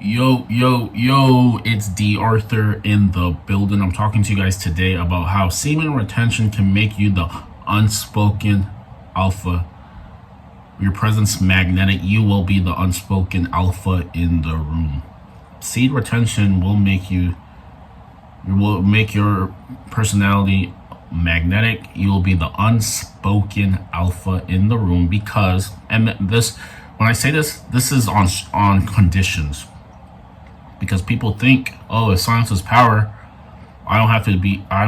Yo, it's D.Arthur in the building. I'm talking to you guys today about how semen retention can make you the unspoken alpha. Your presence magnetic, you will be the unspoken alpha in the room. Seed retention will make your personality magnetic. You will be the unspoken alpha in the room because, and this, when I say this is on conditions. Because people think, oh, if silence is power, I don't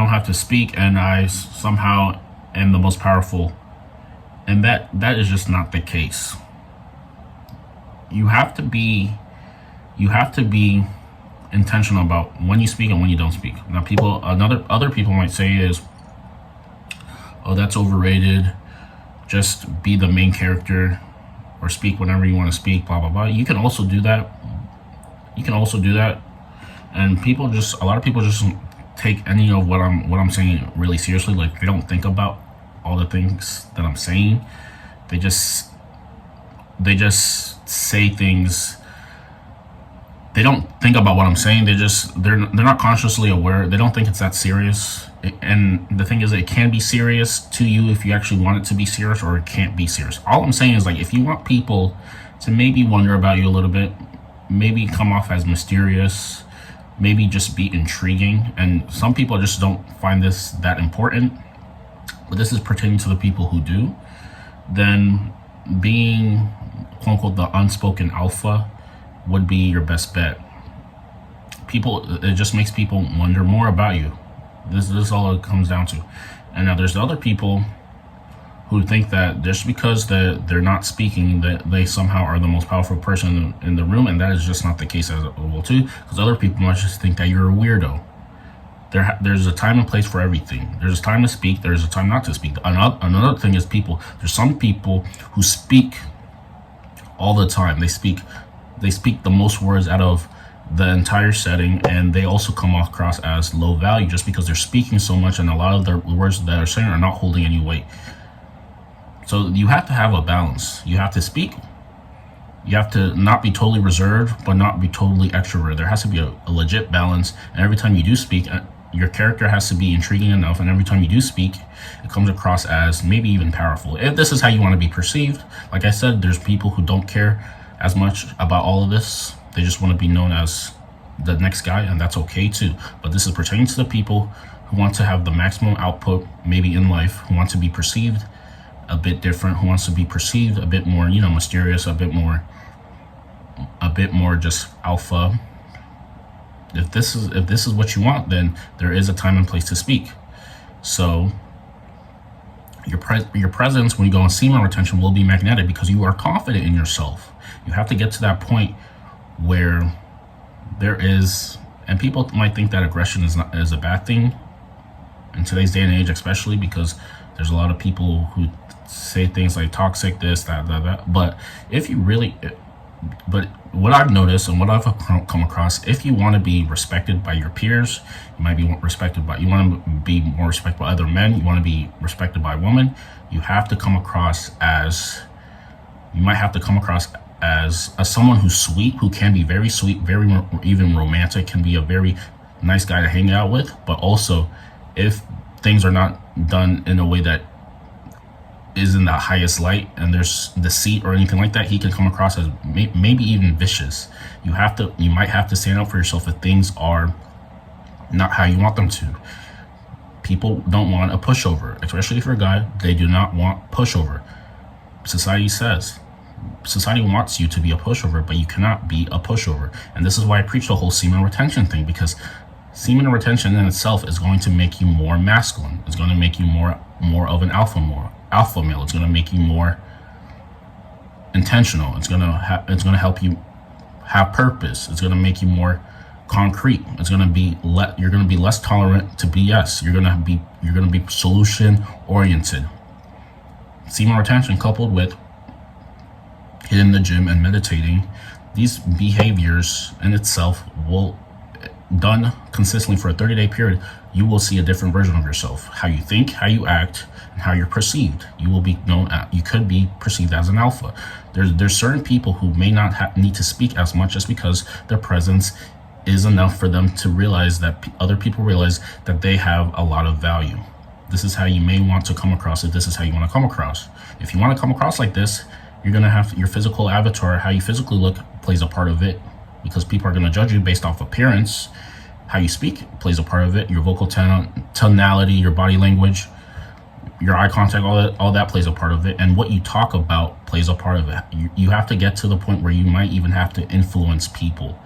have to speak, and I somehow am the most powerful. And that is just not the case. You have to be intentional about when you speak and when you don't speak. Now other people might say is, oh, that's overrated. Just be the main character or speak whenever you want to speak, blah blah blah. You can also do that. And a lot of people just take any of what I'm saying really seriously. Like, they don't think about all the things that I'm saying. They just say things. They don't think about what I'm saying. They're not consciously aware. They don't think it's that serious. And the thing is, it can be serious to you if you actually want it to be serious, or it can't be serious. All I'm saying is, like, if you want people to maybe wonder about you a little bit, maybe come off as mysterious, maybe just be intriguing, and some people just don't find this that important, but this is pertaining to the people who do, then being quote unquote the unspoken alpha would be your best bet. It just makes people wonder more about you. This is all it comes down to. And now there's other people who think that just because they're not speaking, that they somehow are the most powerful person in the room, and that is just not the case as well too. Because other people might just think that you're a weirdo. There's a time and place for everything. There's a time to speak. There's a time not to speak. Another thing is people. There's some people who speak all the time. They speak the most words out of the entire setting, and they also come across as low value just because they're speaking so much, and a lot of the words that they're saying are not holding any weight. So you have to have a balance. You have to speak. You have to not be totally reserved, but not be totally extrovert. There has to be a legit balance. And every time you do speak, your character has to be intriguing enough. And every time you do speak, it comes across as maybe even powerful. If this is how you want to be perceived, like I said, there's people who don't care as much about all of this. They just want to be known as the next guy, and that's okay too. But this is pertaining to the people who want to have the maximum output, maybe in life, who want to be perceived a bit different, who wants to be perceived a bit more, mysterious, a bit more just alpha. If this is what you want, then there is a time and place to speak. So your presence when you go on semen retention will be magnetic because you are confident in yourself. You have to get to that point where there is, and people might think that aggression is a bad thing in today's day and age, especially because there's a lot of people who say things like toxic this, that. But what I've noticed and what I've come across, if you want to be respected by your peers, you want to be more respected by other men, you want to be respected by women, you have to come across as someone who's sweet, who can be very sweet, very even romantic, can be a very nice guy to hang out with. But also, if things are not done in a way that is in the highest light and there's deceit or anything like that, he can come across as maybe even vicious. You might have to stand up for yourself if things are not how you want them to. People don't want a pushover, especially if you're a guy. They do not want pushover. Society wants you to be a pushover, but you cannot be a pushover. And this is why I preach the whole semen retention thing, because semen retention in itself is going to make you more masculine. It's going to make you more of an alpha male. It's going to make you more intentional. It's going to help you have purpose. It's going to make you more concrete. It's going to be you're going to be less tolerant to BS. You're going to be solution oriented. Semen retention coupled with hitting the gym and meditating, these behaviors in itself will done consistently for a 30-day period, you will see a different version of yourself. How you think, how you act, and how you're perceived. You will be known. You could be perceived as an alpha. There's certain people who may not need to speak as much, just because their presence is enough for them to realize that other people realize that they have a lot of value. This is how you may want to come across if this is how you want to come across. If you want to come across like this, you're going to have your physical avatar, how you physically look, plays a part of it, because people are going to judge you based off appearance. How you speak plays a part of it. Your vocal tonality, your body language, your eye contact, all that plays a part of it. And what you talk about plays a part of it. You have to get to the point where you might even have to influence people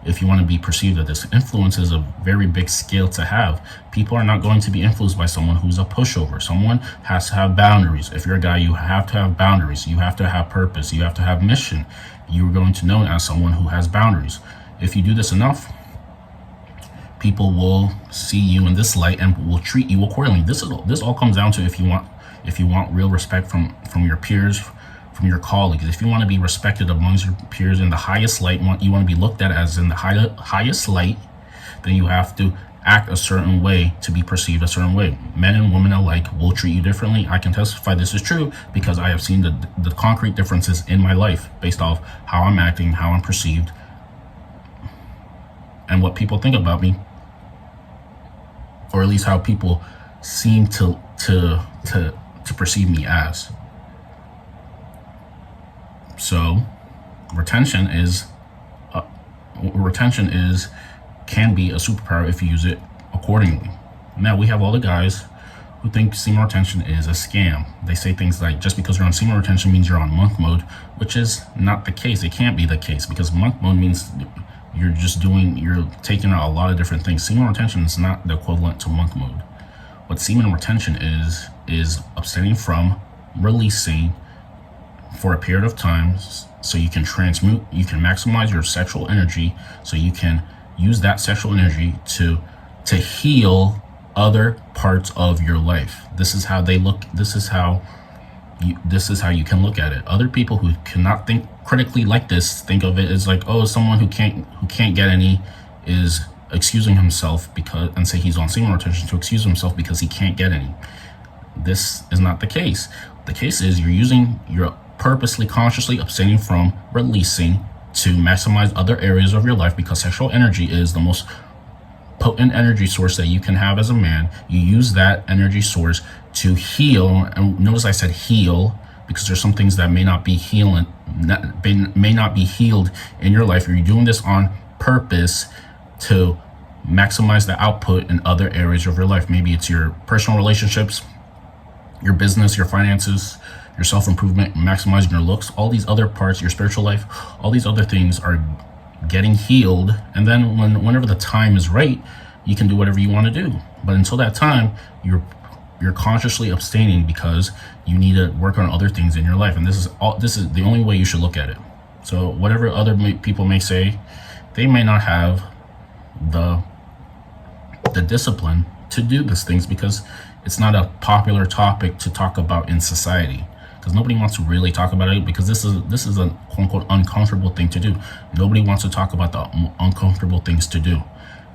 if you want to be perceived as this. Influence is a very big skill to have. People are not going to be influenced by someone who's a pushover. Someone has to have boundaries. If you're a guy, you have to have boundaries. You have to have purpose. You have to have mission. You're going to know as someone who has boundaries. If you do this enough, people will see you in this light and will treat you accordingly. This all comes down to if you want real respect from your peers, from your colleagues. If you want to be respected amongst your peers in the highest light, you want to be looked at as in the highest light, then you have to act a certain way to be perceived a certain way. Men and women alike will treat you differently. I can testify this is true because I have seen the concrete differences in my life based off how I'm acting, how I'm perceived, and what people think about me, or at least how people seem to perceive me as. So retention can be a superpower if you use it accordingly. Now we have all the guys who think semen retention is a scam. They say things like, just because you're on semen retention means you're on monk mode, which is not the case. It can't be the case, because monk mode means you're taking out a lot of different things. Semen retention is not the equivalent to monk mode. What semen retention is abstaining from releasing for a period of time, so you can maximize your sexual energy, so you can use that sexual energy to heal other parts of your life. This is how they look. This is how you can look at it. Other people who cannot think critically like this think of it as like, oh, someone who can't get any is excusing himself and say he's on semen retention to excuse himself because he can't get any. This is not the case. The case is you're purposely, consciously abstaining from releasing to maximize other areas of your life, because sexual energy is the most potent energy source that you can have as a man. You use that energy source to heal, and notice I said heal, because there's some things that may not be healed in your life. You're doing this on purpose to maximize the output in other areas of your life. Maybe it's your personal relationships, your business, your finances, your self-improvement, maximizing your looks, all these other parts, your spiritual life, all these other things are getting healed. And then whenever the time is right, you can do whatever you want to do. But until that time, you're consciously abstaining because you need to work on other things in your life. And this is the only way you should look at it. So whatever other people may say, they may not have the discipline to do these things, because it's not a popular topic to talk about in society, because nobody wants to really talk about it, because this is a quote-unquote uncomfortable thing to do. Nobody wants to talk about the uncomfortable things to do.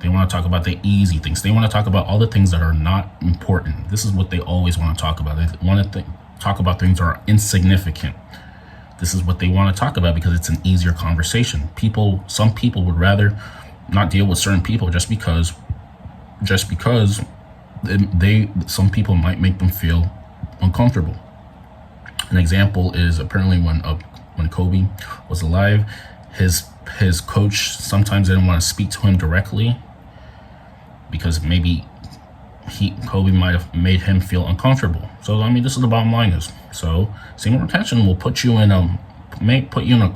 They want to talk about the easy things. They want to talk about all the things that are not important. This is what they always want to talk about. They want to talk about things that are insignificant. This is what they want to talk about because it's an easier conversation. Some people would rather not deal with certain people just because some people might make them feel uncomfortable. An example is apparently when Kobe was alive, his coach sometimes didn't want to speak to him directly because maybe Kobe might have made him feel uncomfortable. So I mean, this is the bottom line is. So semen retention will put you in an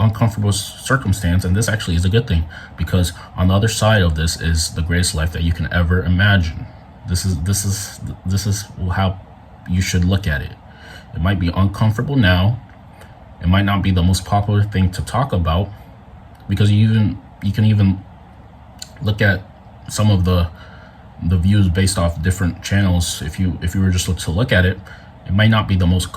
uncomfortable circumstance, and this actually is a good thing, because on the other side of this is the greatest life that you can ever imagine. This is how you should look at it. It might be uncomfortable now. It might not be the most popular thing to talk about, because you can even look at some of the views based off different channels. If you were just to look at it, it might not be the most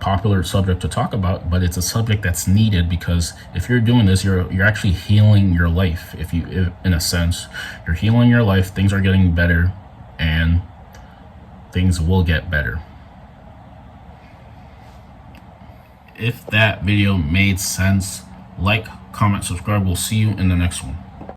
popular subject to talk about, but it's a subject that's needed, because if you're doing this, you're actually healing your life. If in a sense, you're healing your life, things are getting better, and things will get better. If that video made sense, like, comment, subscribe. We'll see you in the next one.